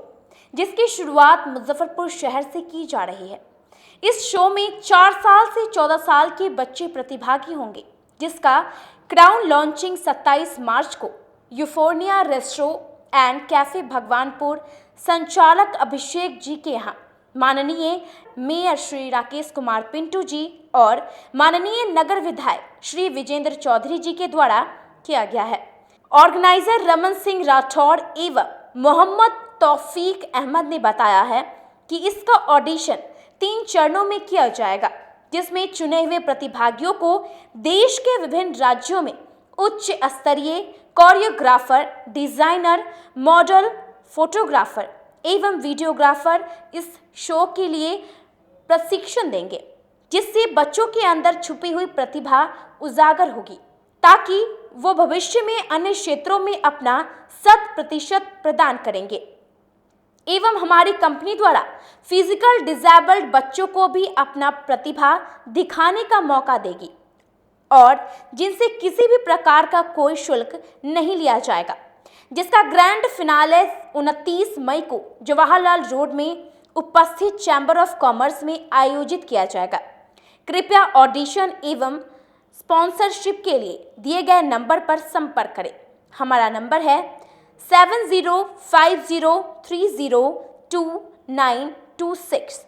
जिसकी शुरुआत मुजफ्फरपुर शहर से की जा रही है। इस शो में 4 साल से 14 साल के बच्चे प्रतिभागी होंगे, जिसका क्राउन लॉन्चिंग 27 मार्च को यूफोर्निया रेस्टोरेंट एंड कैफे भगवानपुर संचालक अभिषेक जी के यहाँ माननीय मेयर श्री राकेश कुमार पिंटू जी और माननीय नगर विधायक श्री विजेंद्र चौधरी जी के द्वारा किया गया है। ऑर्गेनाइजर रमन सिंह राठौड़ एवं मोहम्मद तौफीक अहमद ने बताया है कि इसका ऑडिशन 3 चरणों में किया जाएगा, जिसमें चुने हुए प्रतिभागियों को देश के विभिन्न राज्यों में उच्च स्तरीय कोरियोग्राफर, डिजाइनर, मॉडल, फोटोग्राफर एवं वीडियोग्राफर इस शो के लिए प्रशिक्षण देंगे, जिससे बच्चों के अंदर छुपी हुई प्रतिभा उजागर होगी, ताकि वो भविष्य में अन्य क्षेत्रों में अपना 100% प्रदान करेंगे। एवं हमारी कंपनी द्वारा फिजिकल डिसेबल्ड बच्चों को भी अपना प्रतिभा दिखाने का मौका देगी और जिनसे किसी भी प्रकार का कोई शुल्क नहीं लिया जाएगा, जिसका ग्रैंड फिनाले 29 मई को जवाहरलाल रोड में उपस्थित चैम्बर ऑफ कॉमर्स में आयोजित किया जाएगा। कृपया ऑडिशन एवं स्पॉन्सरशिप के लिए दिए गए नंबर पर संपर्क करें। हमारा नंबर है 7050302926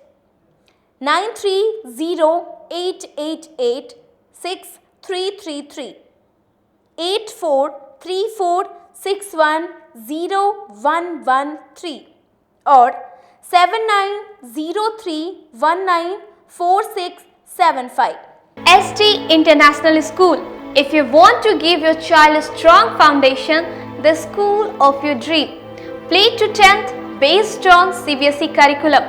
9308886333 8434610113 और 7903194675। ST International School. If you want to give your child a strong foundation, the school of your dream. Play to 10th based on CBSE curriculum.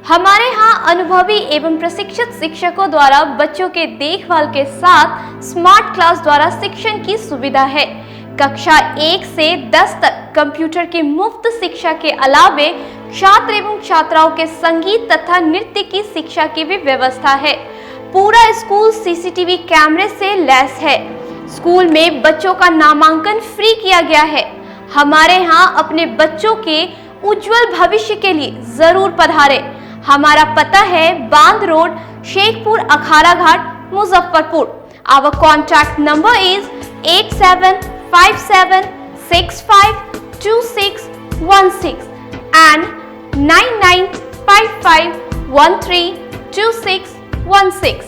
हमारे यहाँ अनुभवी एवं प्रशिक्षित शिक्षकों द्वारा बच्चों के देखभाल के साथ स्मार्ट क्लास द्वारा शिक्षण की सुविधा है। कक्षा 1 से 10 तक कंप्यूटर की मुफ्त शिक्षा के अलावे छात्र एवं छात्राओं के संगीत तथा नृत्य की शिक्षा की भी व्यवस्था है। पूरा स्कूल सीसीटीवी कैमरे से लैस है। स्कूल में बच्चों का नामांकन फ्री किया गया है। हमारे यहाँ अपने बच्चों के उज्जवल भविष्य के लिए जरूर पधारें। हमारा पता है बांध road, Shekhpur Akhara Ghat, Muzaffarpur. Our contact number is 8757652616 and 9955132616।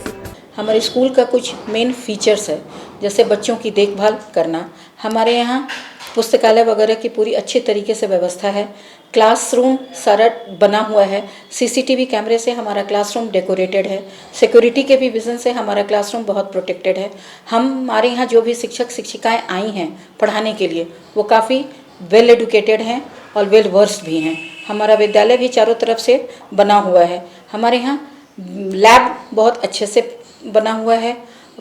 हमारे स्कूल का कुछ मेन फीचर्स है, जैसे बच्चों की देखभाल करना। हमारे यहाँ पुस्तकालय वगैरह की पूरी अच्छी तरीके से व्यवस्था है। क्लासरूम सारा बना हुआ है। सीसीटीवी कैमरे से हमारा क्लासरूम डेकोरेटेड है। सिक्योरिटी के भी विजन से हमारा क्लासरूम बहुत प्रोटेक्टेड है। हमारे यहाँ जो भी शिक्षक शिक्षिकाएं आई हैं पढ़ाने के लिए, वो काफ़ी वेल एडुकेटेड हैं और वेल वर्स्ड भी हैं। हमारा विद्यालय भी चारों तरफ से बना हुआ है। हमारे यहाँ लैब बहुत अच्छे से बना हुआ है।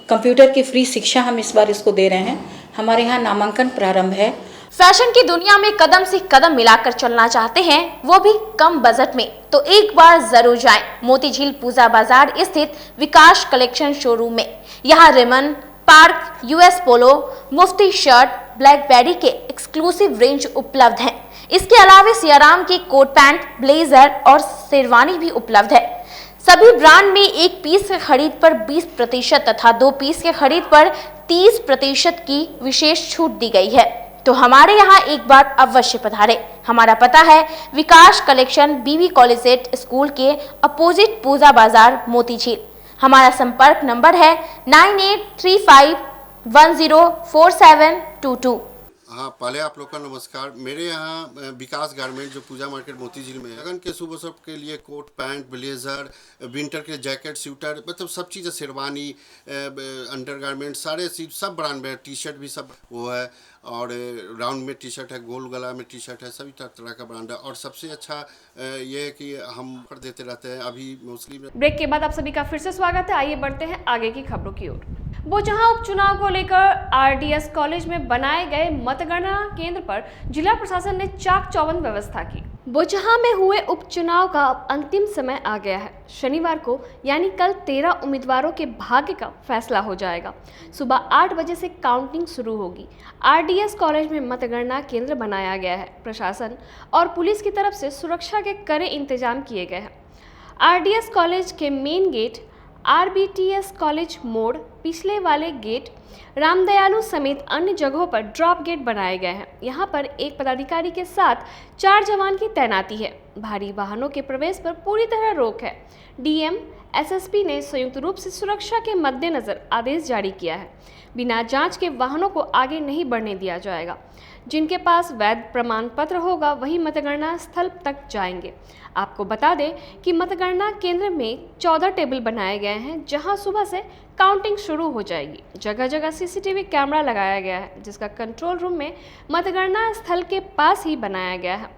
कंप्यूटर की फ्री शिक्षा हम इस बार इसको दे रहे हैं। हमारे यहाँ नामांकन प्रारंभ है। फैशन की दुनिया में कदम से कदम मिलाकर चलना चाहते हैं, वो भी कम बजट में, तो एक बार जरूर जाएं मोतीझील पूजा बाजार स्थित विकास कलेक्शन शोरूम में। यहाँ रेमन, पार्क, यूएस पोलो, मुफ्ती शर्ट, ब्लैकबेरी के एक्सक्लूसिव रेंज उपलब्ध हैं। इसके अलावा सियाराम के कोट पैंट, ब्लेजर और शेरवानी भी उपलब्ध है। सभी ब्रांड में 1 पीस के खरीद पर 20% तथा 2 पीस के खरीद पर 30% की विशेष छूट दी गई है। तो हमारे यहाँ एक बार अवश्य पधारें। हमारा पता है विकास कलेक्शन, बीवी कॉलेज स्कूल के अपोजिट पूजा बाजार, मोतीझील। हमारा संपर्क नंबर है 9835104722। हाँ, पहले आप लोग का नमस्कार। मेरे यहाँ विकास गारमेंट जो पूजा मार्केट मोतीझील में है, लगन के शुभ अवसर के लिए कोट पैंट, ब्लेजर, विंटर के जैकेट, स्वेटर, मतलब सब चीज़, शेरवानी, अंडर गारमेंट, सारे सब ब्रांड में, टी शर्ट भी सब वो है। और राउंड में टी शर्ट है, गोल गला में टी शर्ट है, सभी तरह का ब्रांड है। और सबसे अच्छा ये है कि हम ऑफर देते रहते हैं। अभी मोस्टली ब्रेक के बाद आप सभी का फिर से स्वागत है। आइए बढ़ते हैं आगे की खबरों की ओर। बोचहां उपचुनाव को लेकर आरडीएस कॉलेज में बनाए गए मतगणना केंद्र पर जिला प्रशासन ने चाक चौबंद व्यवस्था की। बोचहां में हुए उपचुनाव का अब अंतिम समय आ गया है। शनिवार को यानी कल 13 उम्मीदवारों के भाग्य का फैसला हो जाएगा। सुबह 8 बजे से काउंटिंग शुरू होगी। आरडीएस कॉलेज में मतगणना केंद्र बनाया गया है। प्रशासन और पुलिस की तरफ से सुरक्षा के कड़े इंतजाम किए गए हैं। आरडीएस कॉलेज के मेन गेट, आरबीटीएस कॉलेज मोड़, पिछले वाले गेट, रामदयालु समेत अन्य जगहों पर ड्रॉप गेट बनाए गए हैं। यहाँ पर एक पदाधिकारी के साथ 4 जवान की तैनाती है। भारी वाहनों के प्रवेश पर पूरी तरह रोक है। डीएम, एसएसपी ने संयुक्त रूप से सुरक्षा के मद्देनजर आदेश जारी किया है। बिना जांच के वाहनों को आगे नहीं बढ़ने दिया जाएगा। जिनके पास वैध प्रमाण पत्र होगा वही मतगणना स्थल तक जाएंगे। आपको बता दें कि मतगणना केंद्र में 14 टेबल बनाए गए हैं, जहां सुबह से काउंटिंग शुरू हो जाएगी। जगह जगह सीसीटीवी कैमरा लगाया गया है, जिसका कंट्रोल रूम में मतगणना स्थल के पास ही बनाया गया है।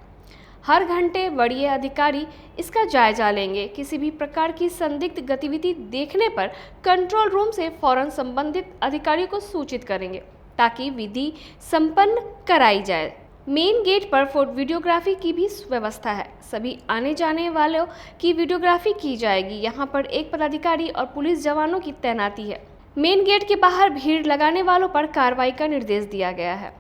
हर घंटे वरीय अधिकारी इसका जायजा लेंगे। किसी भी प्रकार की संदिग्ध गतिविधि देखने पर कंट्रोल रूम से फौरन संबंधित अधिकारी को सूचित करेंगे, ताकि विधि संपन्न कराई जाए। मेन गेट पर वीडियोग्राफी की भी व्यवस्था है। सभी आने जाने वालों की वीडियोग्राफी की जाएगी। यहाँ पर एक पदाधिकारी और पुलिस जवानों की तैनाती है। मेन गेट के बाहर भीड़ लगाने वालों पर कार्रवाई का निर्देश दिया गया है।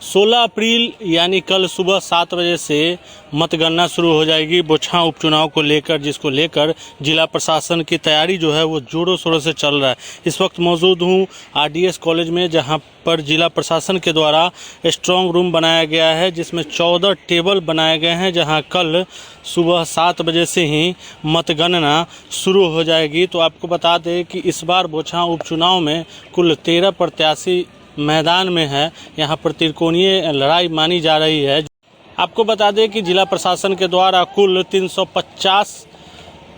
16 अप्रैल यानी कल सुबह 7 बजे से मतगणना शुरू हो जाएगी बोचहां उपचुनाव को लेकर, जिसको लेकर जिला प्रशासन की तैयारी जो है वो जोरों शोरों से चल रहा है। इस वक्त मौजूद हूँ RDS कॉलेज में, जहां पर जिला प्रशासन के द्वारा स्ट्रांग रूम बनाया गया है, जिसमें 14 टेबल बनाए गए हैं, जहां कल सुबह 7 बजे से ही मतगणना शुरू हो जाएगी। तो आपको बता दें कि इस बार बोचहां उपचुनाव में कुल 13 प्रत्याशी मैदान में है। यहाँ पर त्रिकोणीय लड़ाई मानी जा रही है। आपको बता दें कि जिला प्रशासन के द्वारा कुल 350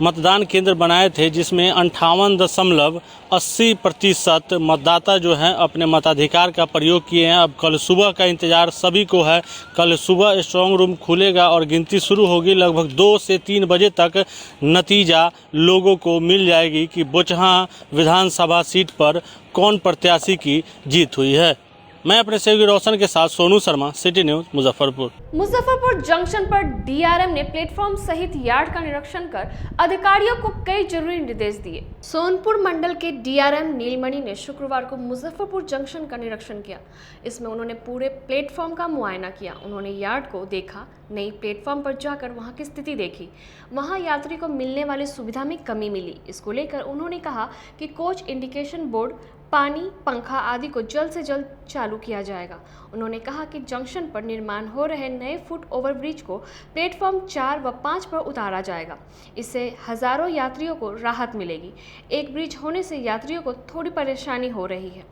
मतदान केंद्र बनाए थे, जिसमें 58.80% मतदाता जो हैं अपने मताधिकार का प्रयोग किए हैं। अब कल सुबह का इंतज़ार सभी को है। कल सुबह स्ट्रांग रूम खुलेगा और गिनती शुरू होगी। लगभग 2 से 3 बजे तक नतीजा लोगों को मिल जाएगी कि बोचहां विधानसभा सीट पर कौन प्रत्याशी की जीत हुई है। मैं अपने सहयोगी रोशन के साथ Sonu Sharma, city news, Muzaffarpur. Muzaffarpur junction पर DRM ने प्लेटफॉर्म सहित यार्ड का निरीक्षण कर अधिकारियों को कई जरूरी निर्देश दिए। सोनपुर मंडल के DRM नीलमणि ने शुक्रवार को मुजफ्फरपुर जंक्शन का निरीक्षण किया। इसमें उन्होंने पूरे प्लेटफॉर्म का मुआयना किया। उन्होंने यार्ड को देखा, नई प्लेटफॉर्म पर जाकर वहां की स्थिति देखी। वहां यात्री को मिलने वाली सुविधा में कमी मिली। इसको लेकर उन्होंने कहा कि कोच इंडिकेशन बोर्ड, पानी, पंखा आदि को जल्द से जल्द चालू किया जाएगा। उन्होंने कहा कि जंक्शन पर निर्माण हो रहे नए फुट ओवरब्रिज को प्लेटफॉर्म 4 व 5 पर उतारा जाएगा। इससे हजारों यात्रियों को राहत मिलेगी। एक ब्रिज होने से यात्रियों को थोड़ी परेशानी हो रही है,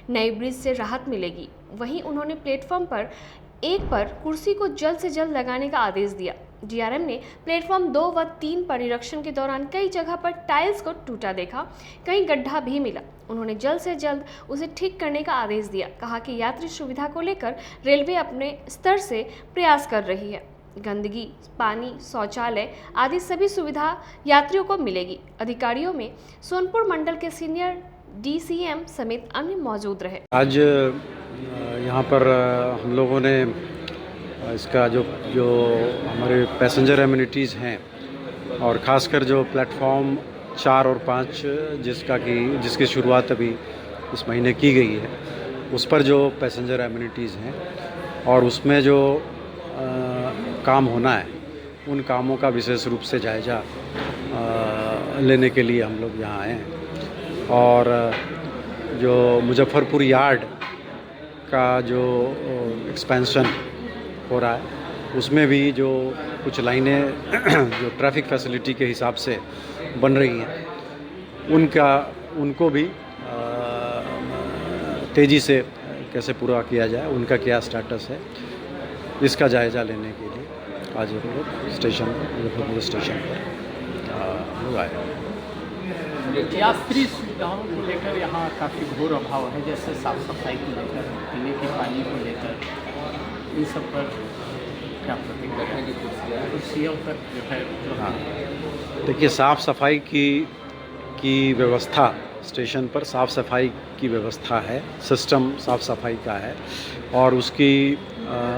नए ब्रिज से राहत मिलेगी। वहीं उन्होंने प्लेटफॉर्म पर 1 पर कुर्सी को जल्द से जल्द लगाने का आदेश दिया। DRM ने प्लेटफॉर्म 2 व 3 पर निरीक्षण के दौरान कई जगह पर टाइल्स को टूटा देखा, कहीं गड्ढा भी मिला। उन्होंने जल्द से जल्द उसे ठीक करने का आदेश दिया। कहा कि यात्री सुविधा को लेकर रेलवे अपने स्तर से प्रयास कर रही है। गंदगी, पानी, शौचालय आदि सभी सुविधा यात्रियों को मिलेगी। अधिकारियों में सोनपुर मंडल के सीनियर DCM समेत अन्य मौजूद रहे। आज यहाँ पर हम लोगों ने इसका जो हमारे पैसेंजर एमिनिटीज़ हैं और ख़ासकर जो प्लेटफॉर्म 4 और 5 जिसकी शुरुआत अभी इस महीने की गई है, उस पर जो पैसेंजर एमिनिटीज़ हैं और उसमें जो काम होना है, उन कामों का विशेष रूप से जायज़ा लेने के लिए हम लोग यहाँ आए हैं। और जो मुजफ्फरपुर यार्ड का जो एक्सपेंशन हो रहा है, उसमें भी जो कुछ लाइनें जो ट्रैफिक फैसिलिटी के हिसाब से बन रही हैं, उनको भी तेज़ी से कैसे पूरा किया जाए, उनका क्या स्टेटस है, इसका जायज़ा लेने के लिए आज हम लोग मुजफ्फरपुर स्टेशन पर लोग आए। यात्री सुविधाओं को लेकर यहाँ काफ़ी घोर अभाव है, जैसे साफ सफाई को लेकर, पीने के पानी को लेकर, इन सब पर क्या प्रतिक्रिया है? कुर्सियों पर जो है देखिए, साफ़ सफाई की व्यवस्था स्टेशन पर, साफ़ सफाई की व्यवस्था है, सिस्टम साफ़ सफाई का है और उसकी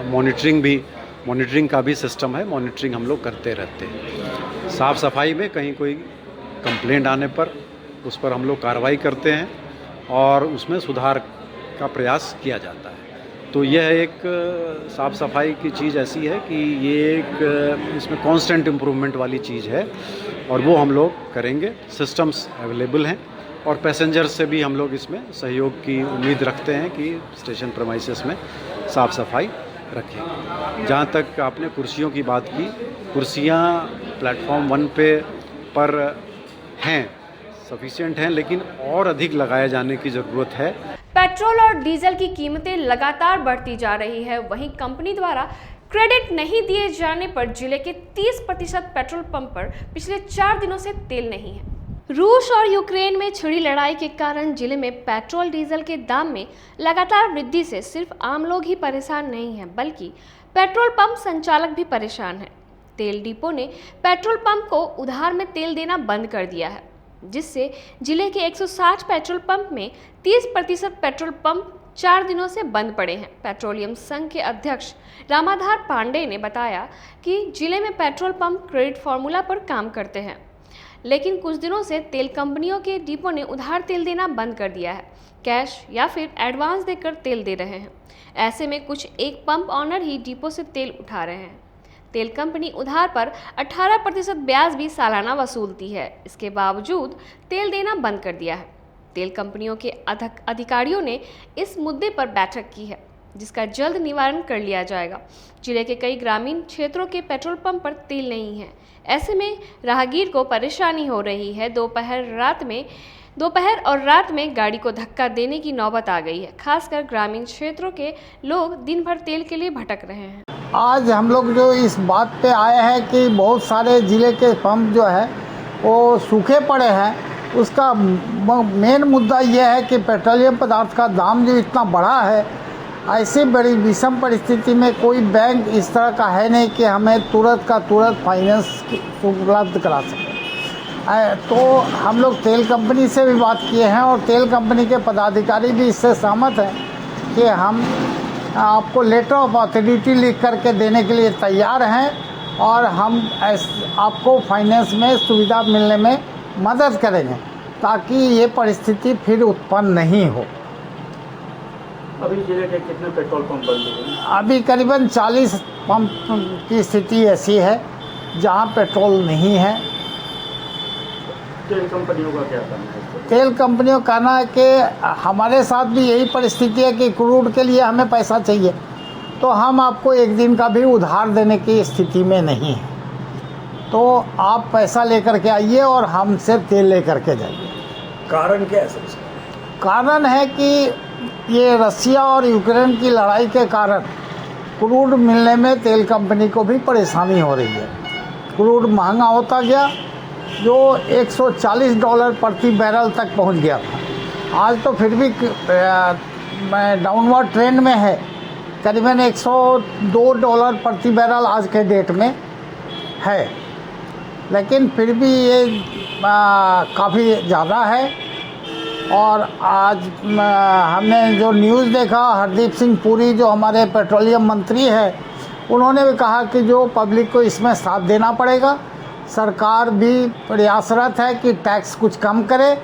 मॉनिटरिंग का भी सिस्टम है। मॉनिटरिंग हम लोग करते रहते हैं। साफ़ सफाई में कहीं कोई कंप्लेंट आने पर उस पर हम लोग कार्रवाई करते हैं और उसमें सुधार का प्रयास किया जाता है। तो यह एक साफ़ सफाई की चीज़ ऐसी है कि ये एक इसमें कांस्टेंट इम्प्रूवमेंट वाली चीज़ है और वो हम लोग करेंगे। सिस्टम्स अवेलेबल हैं और पैसेंजर से भी हम लोग इसमें सहयोग की उम्मीद रखते हैं कि स्टेशन प्रेमाइसेस में साफ़ सफाई रखें। जहाँ तक आपने कुर्सियों की बात की, कुर्सियाँ प्लेटफॉर्म 1 पर हैं, सफिशिएंट हैं, लेकिन और अधिक लगाए जाने की ज़रूरत है। पेट्रोल और डीजल की कीमतें लगातार बढ़ती जा रही है। वहीं कंपनी द्वारा क्रेडिट नहीं दिए जाने पर जिले के 30% पेट्रोल पंप पर पिछले 4 दिनों से तेल नहीं है। रूस और यूक्रेन में छिड़ी लड़ाई के कारण जिले में पेट्रोल डीजल के दाम में लगातार वृद्धि से सिर्फ आम लोग ही परेशान नहीं हैं, बल्कि पेट्रोल पंप संचालक भी परेशान हैं। तेल डिपो ने पेट्रोल पंप को उधार में तेल देना बंद कर दिया है, जिससे जिले के 160 पेट्रोल पंप में 30% पेट्रोल पंप 4 दिनों से बंद पड़े हैं। पेट्रोलियम संघ के अध्यक्ष रामाधार पांडे ने बताया कि जिले में पेट्रोल पंप क्रेडिट फार्मूला पर काम करते हैं, लेकिन कुछ दिनों से तेल कंपनियों के डिपो ने उधार तेल देना बंद कर दिया है। कैश या फिर एडवांस देकर तेल दे रहे हैं। ऐसे में कुछ एक पंप ऑनर ही डिपो से तेल उठा रहे हैं। तेल कंपनी उधार पर 18% ब्याज भी सालाना वसूलती है। इसके बावजूद तेल देना बंद कर दिया है। तेल कंपनियों के अधिकारियों ने इस मुद्दे पर बैठक की है, जिसका जल्द निवारण कर लिया जाएगा। जिले के कई ग्रामीण क्षेत्रों के पेट्रोल पंप पर तेल नहीं है। ऐसे में राहगीर को परेशानी हो रही है। दोपहर और रात में गाड़ी को धक्का देने की नौबत आ गई है। खासकर ग्रामीण क्षेत्रों के लोग दिन भर तेल के लिए भटक रहे हैं। आज हम लोग जो इस बात पे आए हैं कि बहुत सारे ज़िले के पंप जो है वो सूखे पड़े हैं। उसका मेन मुद्दा ये है कि पेट्रोलियम पदार्थ का दाम जो इतना बढ़ा है, ऐसी बड़ी विषम परिस्थिति में कोई बैंक इस तरह का है नहीं कि हमें तुरंत का तुरंत फाइनेंस उपलब्ध करा सके। तो हम लोग तेल कंपनी से भी बात किए हैं और तेल कंपनी के पदाधिकारी भी इससे सहमत हैं कि हम आपको लेटर ऑफ ऑथोरिटी लिख करके देने के लिए तैयार हैं और हम आपको फाइनेंस में सुविधा मिलने में मदद करेंगे ताकि ये परिस्थिति फिर उत्पन्न नहीं हो। अभी जिले के कितने पेट्रोल पंप बंद हुए? अभी करीबन 40 पंप की स्थिति ऐसी है जहां पेट्रोल नहीं है। तेल कंपनियों का क्या कहना है? तेल कंपनियों का कहना है कि हमारे साथ भी यही परिस्थिति है कि क्रूड के लिए हमें पैसा चाहिए, तो हम आपको एक दिन का भी उधार देने की स्थिति में नहीं है। तो आप पैसा लेकर के आइए और हमसे तेल लेकर के जाइए। कारण क्या है? कारण है कि ये रसिया और यूक्रेन की लड़ाई के कारण क्रूड मिलने में तेल कंपनी को भी परेशानी हो रही है। क्रूड महंगा होता गया, जो $140 प्रति बैरल तक पहुंच गया था। आज तो फिर भी डाउनवर्ड ट्रेंड में है, करीबन $102 प्रति बैरल आज के डेट में है, लेकिन फिर भी ये काफ़ी ज़्यादा है। और आज हमने जो न्यूज़ देखा, हरदीप सिंह पुरी जो हमारे पेट्रोलियम मंत्री है, उन्होंने भी कहा कि जो पब्लिक को इसमें साथ देना पड़ेगा। सरकार भी प्रयासरत है कि टैक्स कुछ कम करे,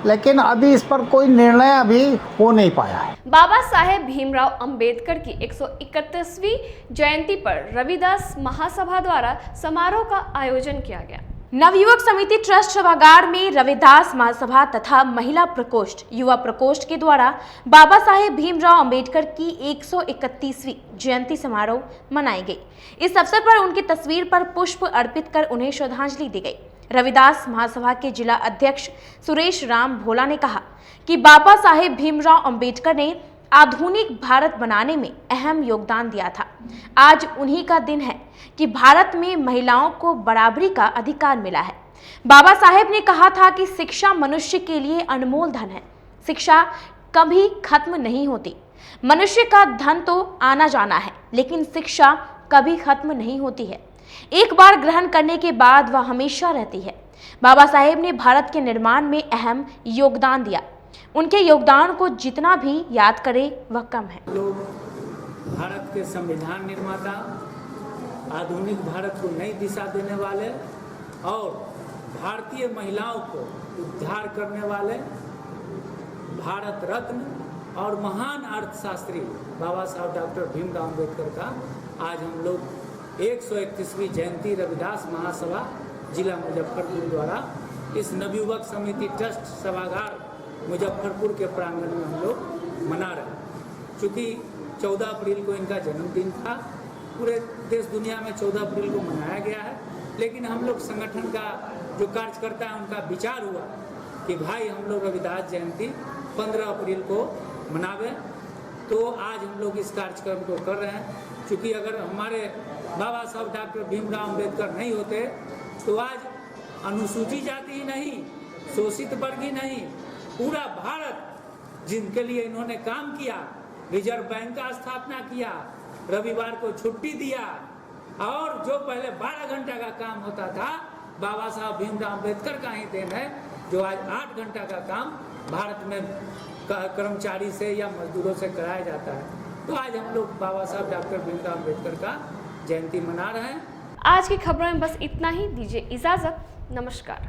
लेकिन अभी इस पर कोई निर्णय अभी हो नहीं पाया है। बाबा साहेब भीमराव अंबेडकर की 131वीं जयंती पर रविदास महासभा द्वारा समारोह का आयोजन किया गया। नवयुवक समिति ट्रस्ट सभागार में रविदास महासभा तथा महिला प्रकोष्ठ, युवा प्रकोष्ठ के द्वारा बाबा साहेब भीमराव अंबेडकर की 131वीं जयंती समारोह मनाई गई। इस अवसर पर उनकी तस्वीर पर पुष्प अर्पित कर उन्हें श्रद्धांजलि दी गई। रविदास महासभा के जिला अध्यक्ष सुरेश राम भोला ने कहा कि बाबा साहेब भीमराव अंबेडकर ने आधुनिक भारत बनाने में अहम योगदान दिया था। आज उन्हीं का दिन है कि भारत में महिलाओं को बराबरी का अधिकार मिला है। बाबा साहेब ने कहा था कि शिक्षा मनुष्य के लिए अनमोल धन है। शिक्षा कभी खत्म नहीं होती। मनुष्य का धन तो आना जाना है, लेकिन शिक्षा कभी खत्म नहीं होती है। एक बार ग्रहण करने के बाद वह हमेशा रहती है। बाबा साहेब ने भारत के निर्माण में अहम योगदान दिया। उनके योगदान को जितना भी याद करे वह कम है। लोग भारत के संविधान निर्माता, आधुनिक भारत को नई दिशा देने वाले और भारतीय महिलाओं को उद्धार करने वाले भारत रत्न और महान अर्थशास्त्री बाबा साहब डॉक्टर भीमराव अंबेडकर का आज हम लोग 131वीं जयंती रविदास महासभा जिला मुजफ्फरपुर द्वारा इस नवयुवक समिति ट्रस्ट सभागार मुजफ्फरपुर के प्रांगण में हम लोग मना रहे हैं। चूँकि 14 अप्रैल को इनका जन्मदिन था, पूरे देश दुनिया में 14 अप्रैल को मनाया गया है, लेकिन हम लोग संगठन का जो कार्यकर्ता है उनका विचार हुआ कि भाई हम लोग रविदास जयंती 15 अप्रैल को मनावें। तो आज हम लोग इस कार्यक्रम को कर रहे हैं। चूँकि अगर हमारे बाबा साहब डॉक्टर भीमराव अंबेडकर नहीं होते तो आज अनुसूचित जाति ही नहीं, शोषित वर्ग ही नहीं, पूरा भारत जिनके लिए इन्होंने काम किया, रिजर्व बैंक का स्थापना किया, रविवार को छुट्टी दिया और जो पहले 12 घंटा का काम होता था बाबा साहब भीमराव अंबेडकर का ही देन है, जो आज 8 घंटा का काम भारत में कर्मचारी से या मजदूरों से कराया जाता है। तो आज हम लोग बाबा साहब डॉक्टर भीमराव अंबेडकर का जयंती मना रहे हैं। आज की खबरों में बस इतना ही। दीजिए इजाजत। नमस्कार।